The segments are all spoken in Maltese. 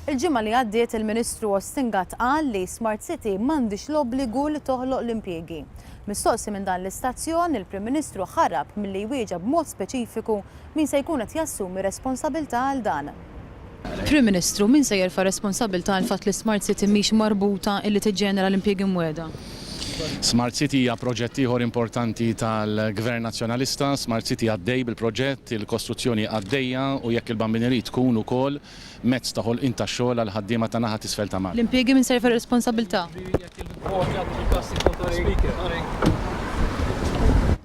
Il-ġimgħa li għaddiet il-Ministru Ostingat qal li Smart City m'għandix l-obbligu li toħloq l-impjiegi. Mistoqsi minn dan l-istazzjon, il-Prim Ministru ħarrab milli jwieġeb b'mod speċifiku min se jkun qed jassumi responsabilità għal dan. Prim Ministru, min se jerfa' responsabilità għal fatt li Smart City mhix marbuta illi tiġġenera l-impjiegi mwiegħda? Smart City hija proġett ieħor importanti tal-Gvern Nazzjonalista. Smart City għaddej bil-proġett, il-kostruzzjoni għaddejja u jekk il-bambineri tkun ukoll mezz ta' ħolqien tax-xogħol għal ħaddiema ta' naħa t'isfel ta' Malta. L-impjiegi min se jerfa' responsabilità?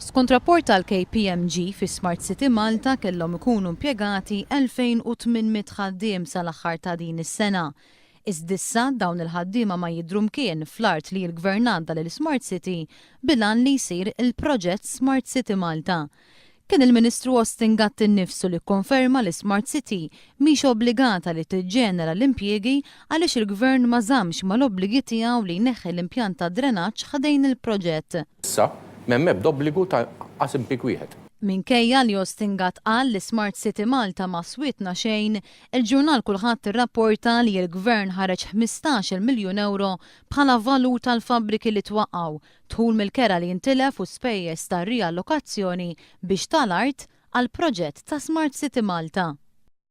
Skont rapport tal-KPMG fi Smart City Malta kellhom ikunu impjegati 2800 ħaddiem sal-aħħar ta' din is-sena. Iżdissa dawn il-ħaddiema ma jidhru mkien fl-art li l-Gvern għadda lill-Smart City bilan li jsir il-proġett Smart City Malta. Kien il-Ministru Ostingat innifsu li kkonferma li Smart City mhix obbligata li tiġġenera l-impjiegi għaliex il-Gvern ma żammx mal-obbligi tiegħu li jneħħi l-impjant ta' drenaġġ ħadejn il-proġett. Issa m'hemm ebda obbligu ta' qas impjieg wieħed. Minkejja li Ostingat qal li Smart City Malta ma switna xejn, il-ġurnal kulħadd irrapporta li l-Gvern ħareġ 15 miljun euro bħala valur tal-fabbriki li twaqqgħu, dħul mill-kera li jintilef u spejjeż ta' riallokazzjoni biex tal-art għal proġett ta' Smart City Malta.